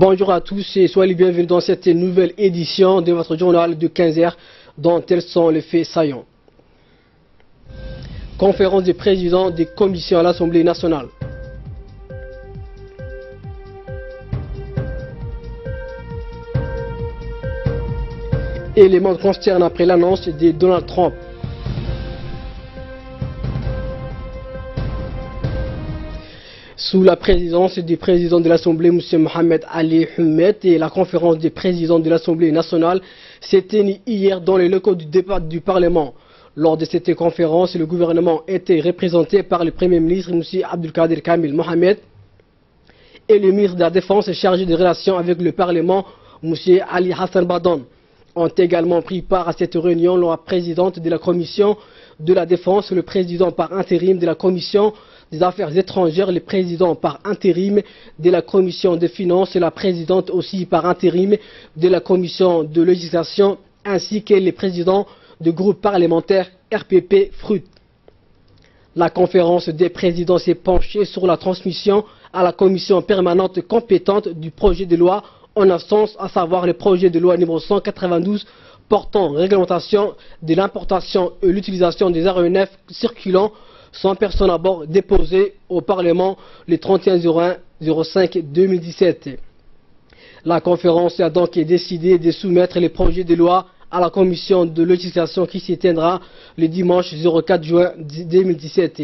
Bonjour à tous et soyez les bienvenus dans cette nouvelle édition de votre journal de 15h dont tels sont les faits saillants. Conférence des présidents des commissions à l'Assemblée nationale. Éléments concernés après l'annonce de Donald Trump. Sous la présidence du président de l'Assemblée, M. Mohamed Ali Houmet, et la conférence des présidents de l'Assemblée nationale s'est tenue hier dans les locaux du débat du Parlement. Lors de cette conférence, le gouvernement était représenté par le Premier ministre, M. Abdelkader Kamil Mohamed, et le ministre de la Défense chargé des relations avec le Parlement, M. Ali Hassan Badon. Ont également pris part à cette réunion la présidente de la Commission de la Défense, le président par intérim de la Commission des Affaires étrangères, le président par intérim de la Commission des Finances et la présidente aussi par intérim de la Commission de législation, ainsi que les présidents du groupe parlementaire RPP FRUT. La conférence des présidents s'est penchée sur la transmission à la commission permanente compétente du projet de loi en instance, à savoir le projet de loi numéro 192 portant réglementation de l'importation et l'utilisation des aéronefs circulant sans personne à bord, déposé au Parlement le 31/01/05/2017. La conférence a donc décidé de soumettre les projets de loi à la commission de législation qui s'y tiendra le dimanche 04 juin 2017.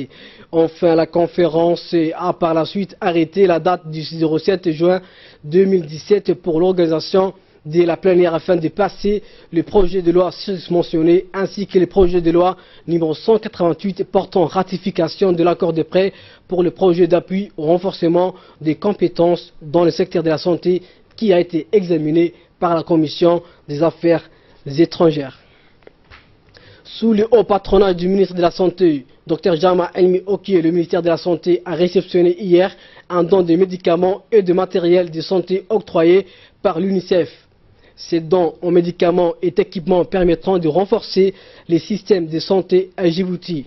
Enfin, la conférence a par la suite arrêté la date du 07 juin 2017 pour l'organisation de la plénière afin de passer le projet de loi mentionné ainsi que le projet de loi numéro 188 portant ratification de l'accord de prêt pour le projet d'appui au renforcement des compétences dans le secteur de la santé qui a été examiné par la Commission des Affaires étrangères. Sous le haut patronage du ministre de la Santé, Dr Jama Elmi Okiye, le ministère de la Santé a réceptionné hier un don de médicaments et de matériel de santé octroyé par l'UNICEF. Ces dons en médicaments et équipements permettront de renforcer les systèmes de santé à Djibouti.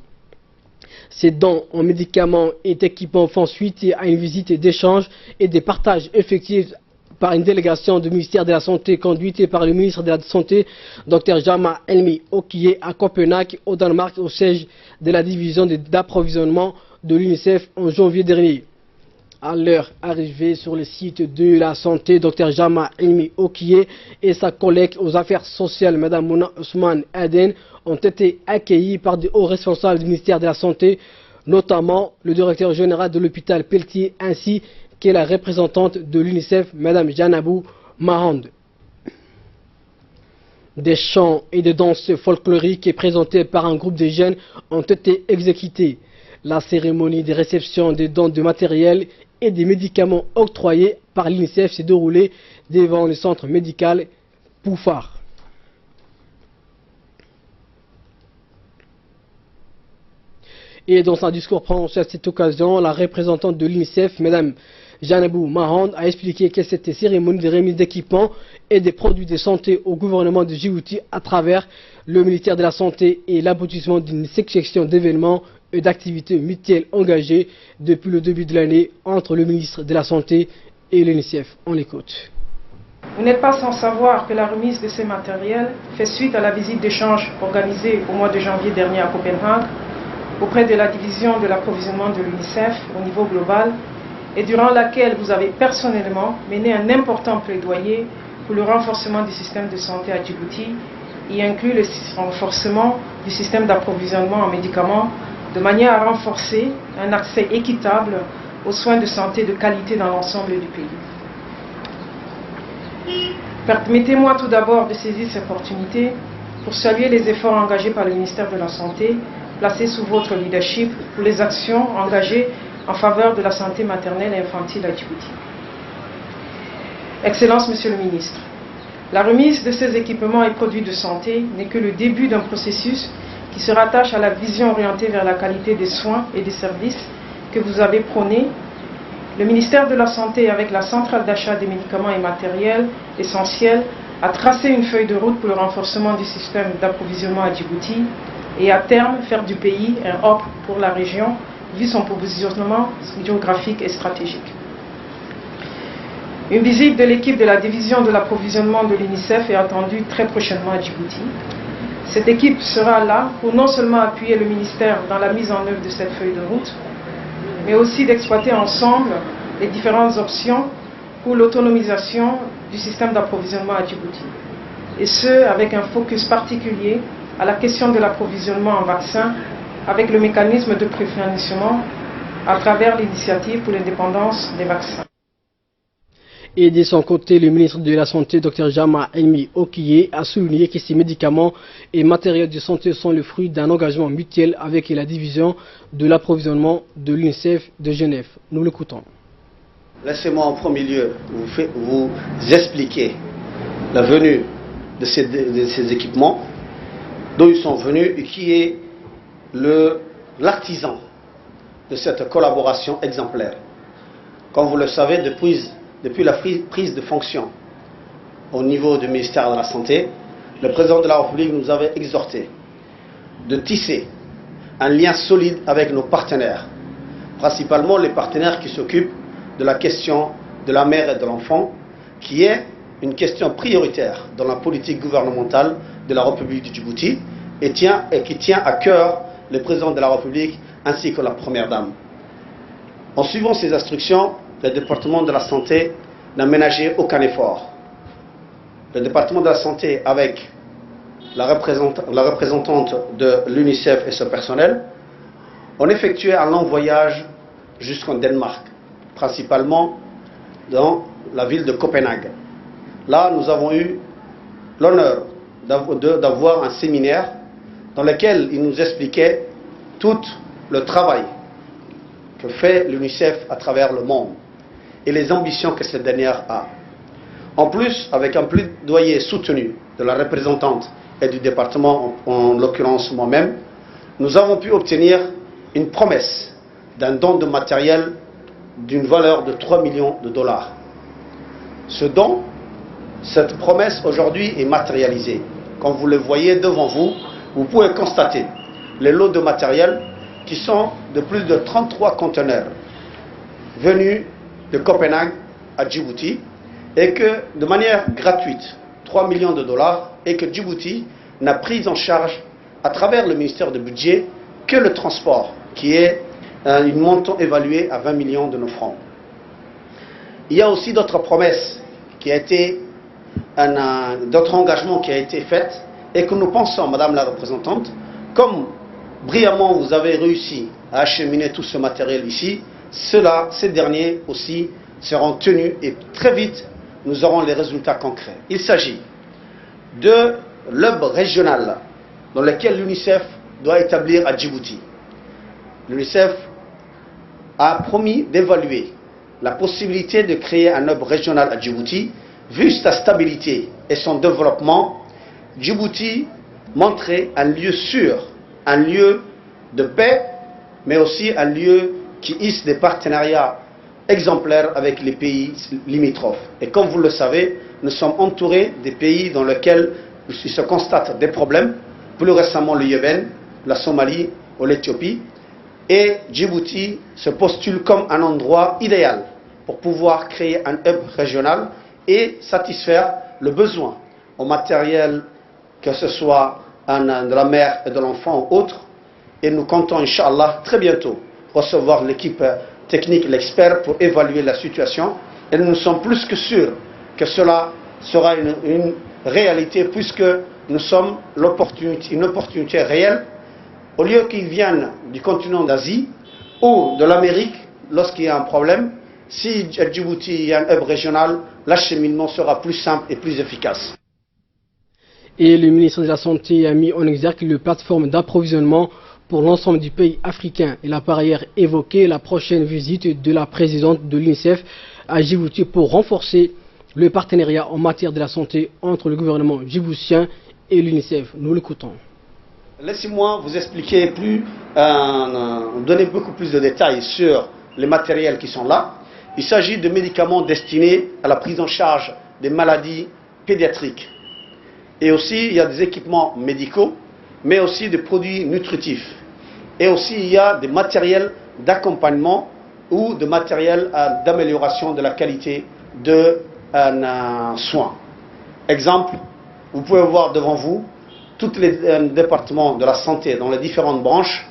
Ces dons en médicaments et équipements font suite à une visite d'échange et de partage effectifs par une délégation du ministère de la Santé conduite par le ministre de la Santé, Dr Jama Elmi Okiye, à Copenhague, au Danemark, au siège de la division d'approvisionnement de l'UNICEF en janvier dernier. À leur arrivée sur le site de la santé, Dr Jama Elmi Okiye et sa collègue aux affaires sociales, Mme Mouna Ousmane Aden, ont été accueillis par de hauts responsables du ministère de la Santé, notamment le directeur général de l'hôpital Pelletier, ainsi que la représentante de l'UNICEF, Mme Janabou Mahand. Des chants et des danses folkloriques présentés par un groupe de jeunes ont été exécutés. La cérémonie de réception des dons de matériel et des médicaments octroyés par l'UNICEF s'est déroulée devant le centre médical Poufar. Et dans un discours prononcé à cette occasion, la représentante de l'UNICEF, Mme Janabou Mahand, a expliqué que cette cérémonie de remise d'équipements et des produits de santé au gouvernement de Djibouti à travers le ministère de la Santé et l'aboutissement d'une succession d'événements et d'activités mutuelles engagées depuis le début de l'année entre le ministre de la Santé et l'UNICEF. On l'écoute. Vous n'êtes pas sans savoir que la remise de ces matériels fait suite à la visite d'échange organisée au mois de janvier dernier à Copenhague auprès de la division de l'approvisionnement de l'UNICEF au niveau global et durant laquelle vous avez personnellement mené un important plaidoyer pour le renforcement du système de santé à Djibouti, y inclut le renforcement du système d'approvisionnement en médicaments de manière à renforcer un accès équitable aux soins de santé de qualité dans l'ensemble du pays. Permettez-moi tout d'abord de saisir cette opportunité pour saluer les efforts engagés par le ministère de la Santé, placés sous votre leadership pour les actions engagées en faveur de la santé maternelle et infantile à Djibouti. Excellences, Monsieur le Ministre, la remise de ces équipements et produits de santé n'est que le début d'un processus qui se rattache à la vision orientée vers la qualité des soins et des services que vous avez prôné. Le ministère de la Santé, avec la centrale d'achat des médicaments et matériels essentiels, a tracé une feuille de route pour le renforcement du système d'approvisionnement à Djibouti et à terme faire du pays un hub pour la région, vu son positionnement géographique et stratégique. Une visite de l'équipe de la division de l'approvisionnement de l'UNICEF est attendue très prochainement à Djibouti. Cette équipe sera là pour non seulement appuyer le ministère dans la mise en œuvre de cette feuille de route, mais aussi d'exploiter ensemble les différentes options pour l'autonomisation du système d'approvisionnement à Djibouti. Et ce, avec un focus particulier à la question de l'approvisionnement en vaccins, avec le mécanisme de préfinancement à travers l'initiative pour l'indépendance des vaccins. Et de son côté, le ministre de la Santé, Dr Jama Elmi Okiye, a souligné que ces médicaments et matériels de santé sont le fruit d'un engagement mutuel avec la division de l'approvisionnement de l'UNICEF de Genève. Nous l'écoutons. Laissez-moi en premier lieu vous expliquer la venue de ces équipements, d'où ils sont venus et qui est l'artisan de cette collaboration exemplaire. Comme vous le savez, depuis la prise de fonction au niveau du ministère de la Santé, le président de la République nous avait exhorté de tisser un lien solide avec nos partenaires, principalement les partenaires qui s'occupent de la question de la mère et de l'enfant, qui est une question prioritaire dans la politique gouvernementale de la République du Djibouti et qui tient à cœur le président de la République ainsi que la première dame. En suivant ces instructions, le département de la santé n'a ménagé aucun effort. Le département de la santé, avec la représentante de l'UNICEF et son personnel, ont effectué un long voyage jusqu'en Danemark, principalement dans la ville de Copenhague. Là, nous avons eu l'honneur d'avoir un séminaire dans lequel il nous expliquait tout le travail que fait l'UNICEF à travers le monde et les ambitions que cette dernière a. En plus, avec un plaidoyer soutenu de la représentante et du département, en l'occurrence moi-même, nous avons pu obtenir une promesse d'un don de matériel d'une valeur de 3 millions de dollars. Ce don, cette promesse aujourd'hui est matérialisée. Comme vous le voyez devant vous, vous pouvez constater les lots de matériel qui sont de plus de 33 conteneurs venus de Copenhague à Djibouti et que de manière gratuite, 3 millions de dollars, et que Djibouti n'a pris en charge à travers le ministère du Budget que le transport, qui est un montant évalué à 20 millions de nos francs. Il y a aussi d'autres promesses qui a été d'autres engagements qui ont été faits et que nous pensons, Madame la représentante, comme brillamment vous avez réussi à acheminer tout ce matériel ici, ces derniers aussi seront tenus et très vite nous aurons les résultats concrets. Il s'agit de l'hub régional dans lequel l'UNICEF doit établir à Djibouti. L'UNICEF a promis d'évaluer la possibilité de créer un hub régional à Djibouti. Vu sa stabilité et son développement, Djibouti montrait un lieu sûr, un lieu de paix, mais aussi un lieu qui hisse des partenariats exemplaires avec les pays limitrophes. Et comme vous le savez, nous sommes entourés des pays dans lesquels il se constatent des problèmes, plus récemment le Yémen, la Somalie ou l'Éthiopie, et Djibouti se postule comme un endroit idéal pour pouvoir créer un hub régional et satisfaire le besoin au matériel, que ce soit de la mère et de l'enfant ou autre. Et nous comptons, Inch'Allah, très bientôt recevoir l'équipe technique, l'expert, pour évaluer la situation. Et nous sommes plus que sûrs que cela sera une réalité, puisque nous sommes une opportunité réelle. Au lieu qu'ils viennent du continent d'Asie ou de l'Amérique, lorsqu'il y a un problème, si à Djibouti il y a un hub régional, l'acheminement sera plus simple et plus efficace. Et le ministre de la Santé a mis en exergue une plateforme d'approvisionnement pour l'ensemble du pays africain. Il a par ailleurs évoqué la prochaine visite de la présidente de l'UNICEF à Djibouti pour renforcer le partenariat en matière de la santé entre le gouvernement djiboutien et l'UNICEF. Nous l'écoutons. Laissez-moi vous expliquer donner beaucoup plus de détails sur les matériels qui sont là. Il s'agit de médicaments destinés à la prise en charge des maladies pédiatriques. Et aussi, il y a des équipements médicaux, mais aussi des produits nutritifs. Et aussi, il y a des matériels d'accompagnement ou de matériel d'amélioration de la qualité de soins. Exemple, vous pouvez voir devant vous, tous les départements de la santé dans les différentes branches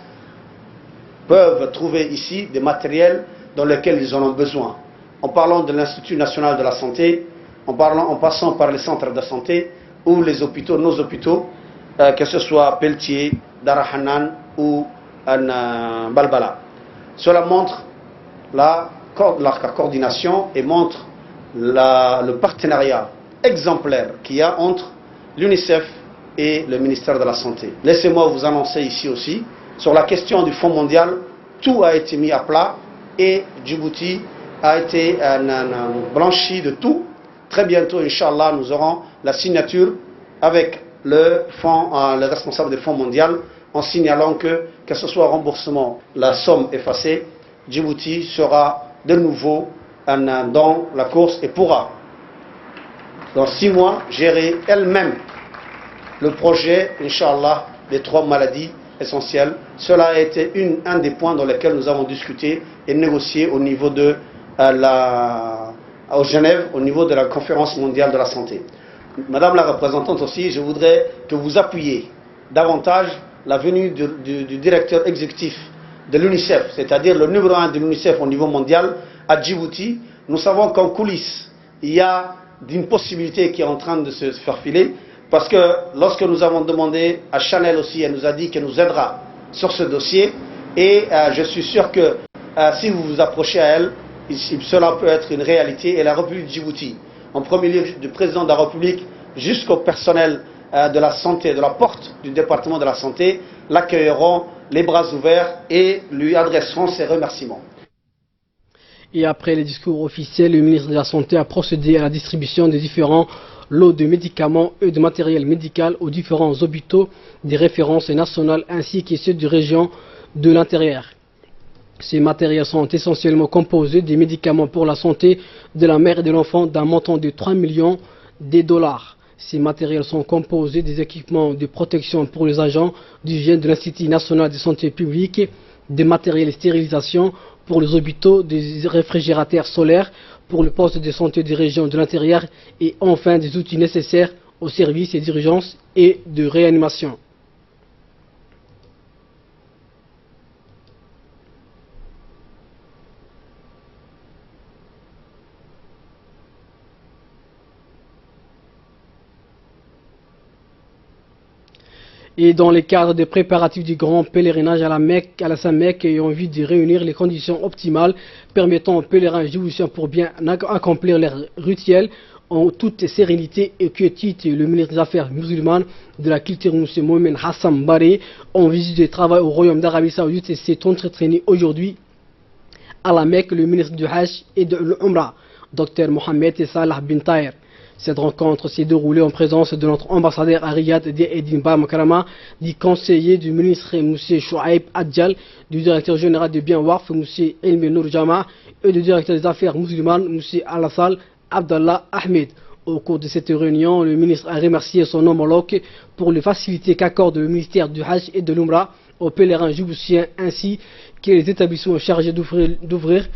peuvent trouver ici des matériels dans lesquels ils en ont besoin. En parlant de l'Institut national de la santé, en passant par les centres de santé ou les hôpitaux, nos hôpitaux, que ce soit Pelletier, Darahanan ou Balbala. Cela montre la coordination et montre le partenariat exemplaire qu'il y a entre l'UNICEF et le ministère de la Santé. Laissez-moi vous annoncer ici aussi, sur la question du Fonds mondial, tout a été mis à plat et Djibouti a été blanchi de tout. Très bientôt, Inch'Allah, nous aurons la signature avec le responsable du Fonds mondial en signalant que ce soit remboursement, la somme effacée, Djibouti sera de nouveau dans la course et pourra, dans 6 mois, gérer elle-même le projet, Inch'Allah, des 3 maladies essentielles. Cela a été un des points dans lesquels nous avons discuté et négocié au niveau de Genève, au niveau de la conférence mondiale de la santé. Madame la représentante aussi, je voudrais que vous appuyiez davantage la venue du directeur exécutif de l'UNICEF, c'est-à-dire le numéro 1 de l'UNICEF au niveau mondial, à Djibouti. Nous savons qu'en coulisses, il y a une possibilité qui est en train de se faire filer, parce que lorsque nous avons demandé à Chanel aussi, elle nous a dit qu'elle nous aidera sur ce dossier, et je suis sûr que si vous vous approchez à elle, cela peut être une réalité. Et la République de Djibouti, en premier lieu du président de la République jusqu'au personnel de la santé, de la porte du département de la santé, l'accueilleront les bras ouverts et lui adresseront ses remerciements. Et après les discours officiels, le ministre de la Santé a procédé à la distribution des différents lots de médicaments et de matériel médical aux différents hôpitaux des références nationales ainsi que ceux de régions de l'intérieur. Ces matériels sont essentiellement composés des médicaments pour la santé de la mère et de l'enfant d'un montant de 3 millions de dollars. Ces matériels sont composés des équipements de protection pour les agents d'hygiène de l'Institut national de santé publique, des matériels de stérilisation pour les hôpitaux, des réfrigérateurs solaires pour le poste de santé des régions de l'intérieur et enfin des outils nécessaires aux services d'urgence et de réanimation. Et dans le cadre des préparatifs du grand pèlerinage à la Saint-Mecque et en vue de réunir les conditions optimales permettant aux pèlerins djiboutiens pour bien accomplir leur rituel en toute sérénité et quiétude, le ministre des Affaires musulmanes de la culture, M. Mohamed Hassan Baré, en visite de travail au Royaume d'Arabie Saoudite, s'est entretenu aujourd'hui à la Mecque le ministre du Hajj et de l'Umrah, Dr Mohamed Salah bin Taher. Cette rencontre s'est déroulée en présence de notre ambassadeur à Riyad, Edin Bamakarama, du conseiller du ministre M. Chouaib Adjal, du directeur général de Bien Warf, M. Ilmi Nourjama, et du directeur des affaires musulmanes, M. Alassal Abdallah Ahmed. Au cours de cette réunion, le ministre a remercié son homologue pour les facilités qu'accorde le ministère du Hajj et de l'Umrah aux pèlerins djiboutiens ainsi que les établissements chargés d'ouvrir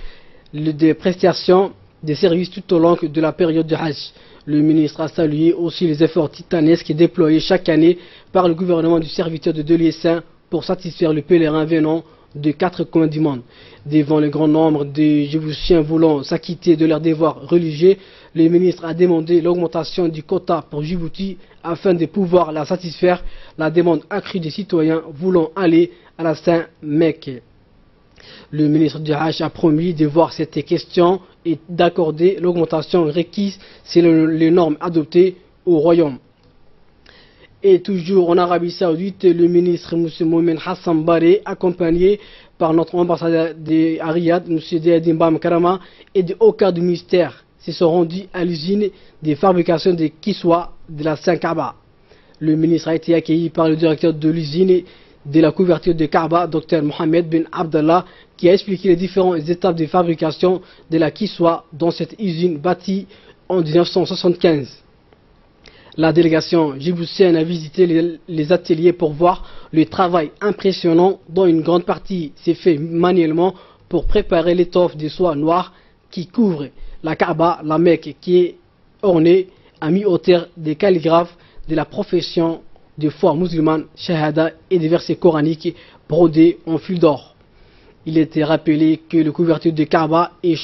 des prestations des services tout au long de la période de Hajj. Le ministre a salué aussi les efforts titanesques déployés chaque année par le gouvernement du serviteur de lieux saints pour satisfaire les pèlerins venant de 4 coins du monde. Devant le grand nombre de Djiboutiens voulant s'acquitter de leurs devoirs religieux, le ministre a demandé l'augmentation du quota pour Djibouti afin de pouvoir la satisfaire la demande accrue des citoyens voulant aller à la Saint-Mecque. Le ministre du Hajj a promis de voir cette question et d'accorder l'augmentation requise selon les normes adoptées au Royaume. Et toujours en Arabie Saoudite, le ministre M. Mohamed Hassan Baré, accompagné par notre ambassadeur à Riyad, M. Edin Bamakarama, et de hauts cadres du ministère, se sont rendus à l'usine de fabrication de Kiswa de la Saint-Kaaba. Le ministre a été accueilli par le directeur de l'usine de la couverture de Kaaba, Dr Mohamed bin Abdallah, qui a expliqué les différentes étapes de fabrication de la Kiswa dans cette usine bâtie en 1975. La délégation djiboutienne a visité les ateliers pour voir le travail impressionnant dont une grande partie s'est fait manuellement pour préparer l'étoffe de soie noire qui couvre la Kaaba, la Mecque, qui est ornée, a mis au terre des calligraphes de la profession de foi musulmane, Shahada, et des versets coraniques brodés en fil d'or. Il était rappelé que le couverture de Kaaba est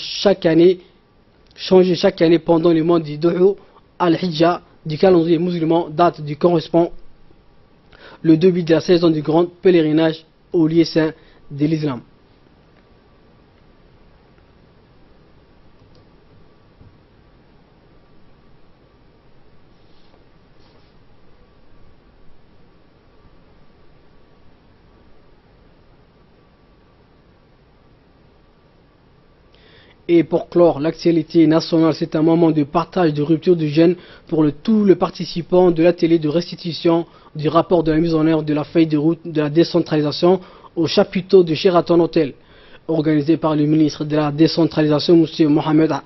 changé chaque année pendant le mois du Dhul al-Hijjah du calendrier musulman, date du correspond le début de la saison du grand pèlerinage au lieu saint de l'islam. Et pour clore l'actualité nationale, c'est un moment de partage, de rupture de gêne pour tous les participants de l'atelier de restitution du rapport de la mise en œuvre de la feuille de route de la décentralisation au chapiteau de Sheraton Hotel, organisé par le ministre de la décentralisation, M.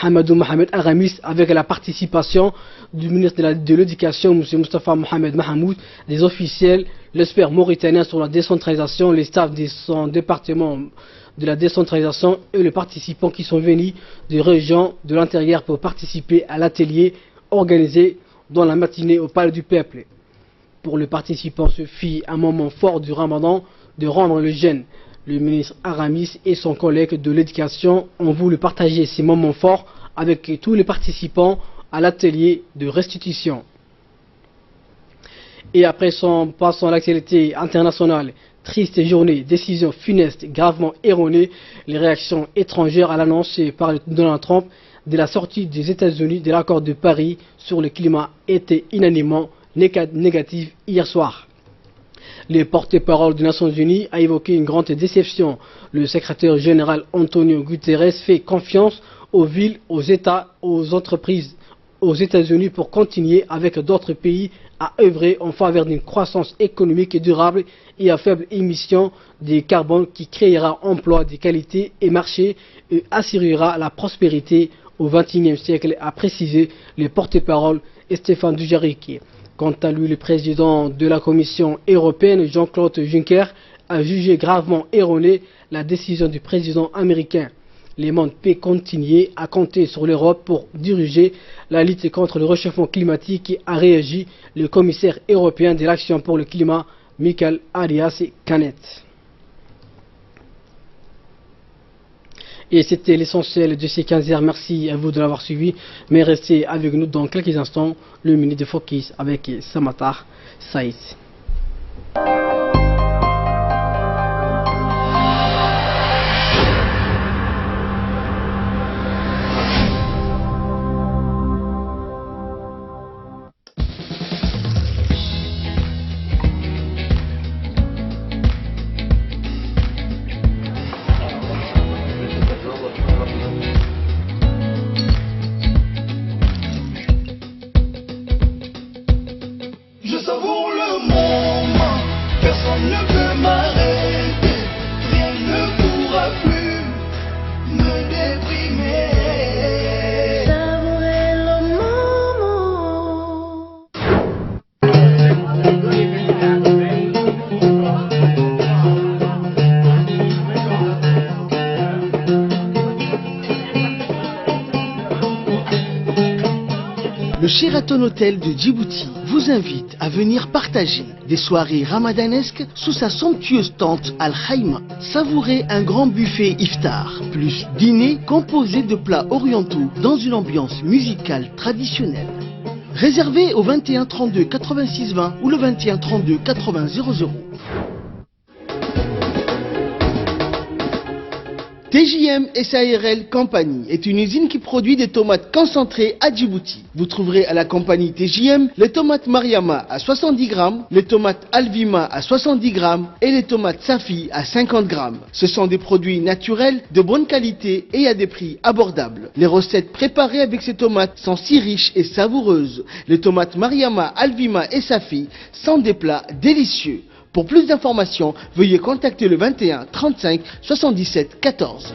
Hamadou Mohamed Aramis, avec la participation du ministre de l'Éducation, M. Mustafa Mohamed Mahamoud, des officiels, l'expert mauritanien sur la décentralisation, les staffs de son département de la décentralisation et les participants qui sont venus des régions de l'intérieur pour participer à l'atelier organisé dans la matinée au Palais du Peuple. Pour les participants, ce fut un moment fort du Ramadan de rendre le jeûne. Le ministre Aramis et son collègue de l'éducation ont voulu partager ces moments forts avec tous les participants à l'atelier de restitution. Et après passons à l'actualité internationale. Triste journée, décision funeste, gravement erronée, les réactions étrangères à l'annonce par Donald Trump de la sortie des États-Unis de l'accord de Paris sur le climat étaient unanimement négatives hier soir. Le porte-parole des Nations Unies a évoqué une grande déception. Le secrétaire général Antonio Guterres fait confiance aux villes, aux États, aux entreprises, aux États-Unis pour continuer avec d'autres pays à œuvrer en faveur d'une croissance économique durable et à faible émission de carbone qui créera emplois de qualité et marché et assurera la prospérité au XXIe siècle, a précisé le porte-parole Stéphane Dujarric. Quant à lui, le président de la Commission européenne, Jean-Claude Juncker, a jugé gravement erronée la décision du président américain. Le monde peut continuer à compter sur l'Europe pour diriger la lutte contre le réchauffement climatique, a réagi le commissaire européen de l'action pour le climat, Michael Arias-Canet. Et c'était l'essentiel de ces 15 heures. Merci à vous de l'avoir suivi. Mais restez avec nous dans quelques instants. Le minute de focus avec Samatar Saïd. Le Sheraton Hotel de Djibouti vous invite à venir partager des soirées ramadanesques sous sa somptueuse tente Al-Khaïma. Savourez un grand buffet iftar, plus dîner composé de plats orientaux dans une ambiance musicale traditionnelle. Réservez au 21 32 86 20 ou le 21 32 80 00. TJM SARL Compagnie est une usine qui produit des tomates concentrées à Djibouti. Vous trouverez à la compagnie TJM les tomates Mariama à 70 grammes, les tomates Alvima à 70 grammes et les tomates Safi à 50 grammes. Ce sont des produits naturels, de bonne qualité et à des prix abordables. Les recettes préparées avec ces tomates sont si riches et savoureuses. Les tomates Mariama, Alvima et Safi sont des plats délicieux. Pour plus d'informations, veuillez contacter le 21 35 77 14.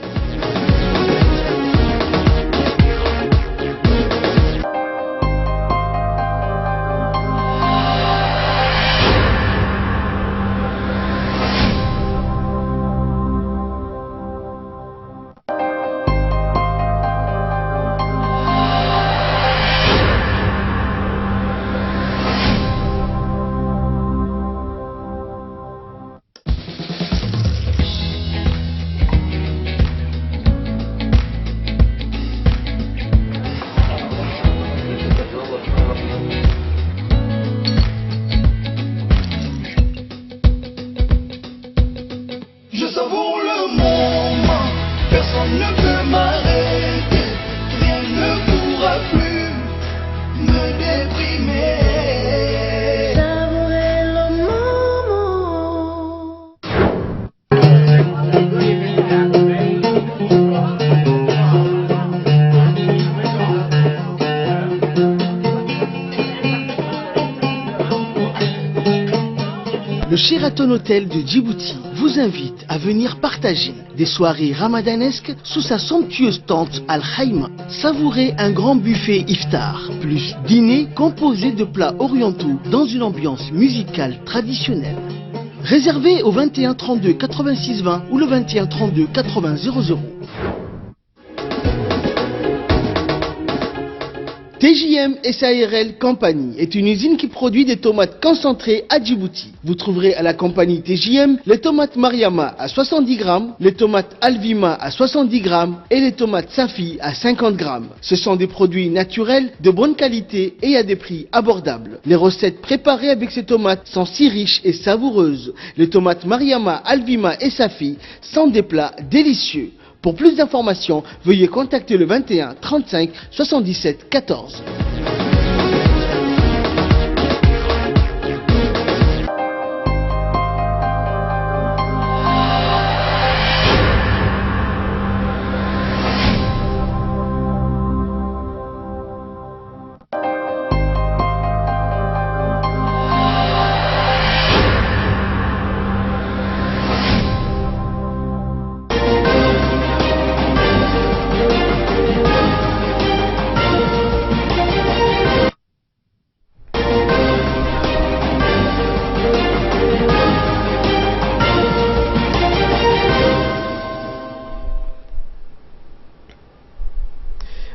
Le Sheraton Hotel de Djibouti vous invite à venir partager des soirées ramadanesques sous sa somptueuse tente Al-Khaïma. Savourez un grand buffet iftar, plus dîner composé de plats orientaux dans une ambiance musicale traditionnelle. Réservez au 21 32 86 20 ou le 21 32 80 00. TJM SARL Compagnie est une usine qui produit des tomates concentrées à Djibouti. Vous trouverez à la compagnie TJM les tomates Mariama à 70 grammes, les tomates Alvima à 70 grammes et les tomates Safi à 50 grammes. Ce sont des produits naturels, de bonne qualité et à des prix abordables. Les recettes préparées avec ces tomates sont si riches et savoureuses. Les tomates Mariama, Alvima et Safi sont des plats délicieux. Pour plus d'informations, veuillez contacter le 21 35 77 14.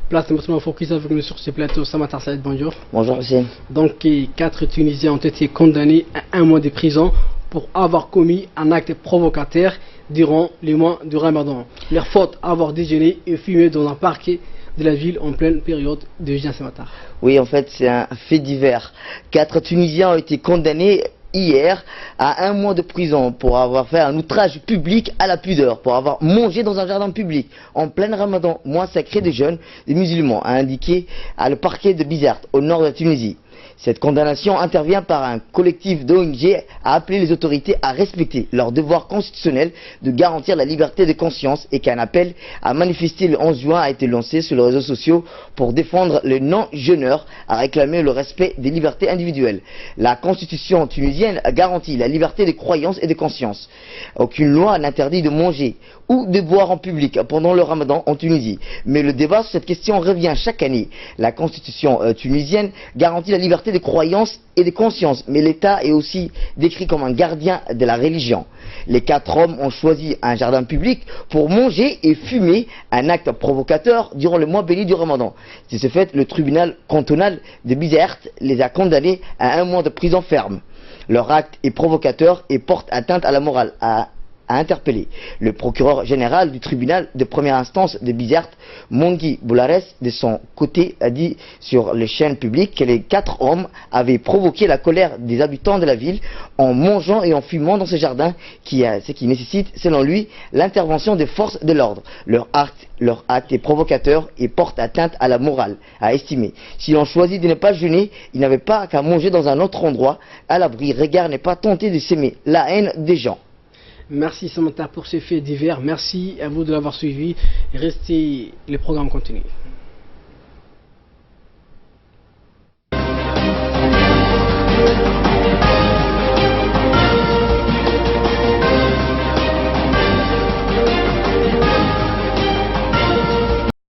Place maintenant focus avec nous sur ce plateau. Samatar Saïd, bonjour. Bonjour Hussein. Donc, 4 Tunisiens ont été condamnés à 1 mois de prison pour avoir commis un acte provocateur durant les mois du Ramadan. Leur faute, avoir déjeuné et fumé dans un parquet de la ville en pleine période de jeûne Samatar. Oui, en fait, c'est un fait divers. 4 Tunisiens ont été condamnés hier à 1 mois de prison pour avoir fait un outrage public à la pudeur, pour avoir mangé dans un jardin public en plein Ramadan, mois sacré des jeûnes des musulmans, a indiqué à le parquet de Bizerte, au nord de la Tunisie. Cette condamnation intervient par un collectif d'ONG à appeler les autorités à respecter leur devoir constitutionnel de garantir la liberté de conscience et qu'un appel à manifester le 11 juin a été lancé sur les réseaux sociaux pour défendre les non-jeûneurs, à réclamer le respect des libertés individuelles. La constitution tunisienne garantit la liberté de croyance et de conscience. Aucune loi n'interdit de manger ou de boire en public pendant le Ramadan en Tunisie. Mais le débat sur cette question revient chaque année. La constitution tunisienne garantit la liberté de croyance et de conscience, mais l'État est aussi décrit comme un gardien de la religion. Les 4 hommes ont choisi un jardin public pour manger et fumer, un acte provocateur durant le mois béni du Ramadan. De ce fait, le tribunal cantonal de Bizerte les a condamnés à 1 mois de prison ferme. Leur acte est provocateur et porte atteinte à la morale, a interpellé le procureur général du tribunal de première instance de Bizerte, Mongi Boulares, de son côté, a dit sur les chaînes publiques que les 4 hommes avaient provoqué la colère des habitants de la ville en mangeant et en fumant dans ce jardin, ce qui nécessite, selon lui, l'intervention des forces de l'ordre. Leur acte est provocateur et porte atteinte à la morale, a estimé. S'ils ont choisi de ne pas jeûner, ils n'avaient pas qu'à manger dans un autre endroit, à l'abri. Regard n'est pas tenté de s'aimer la haine des gens. Merci Samantha pour ces faits divers. Merci à vous de l'avoir suivi. Restez, les programmes continuent.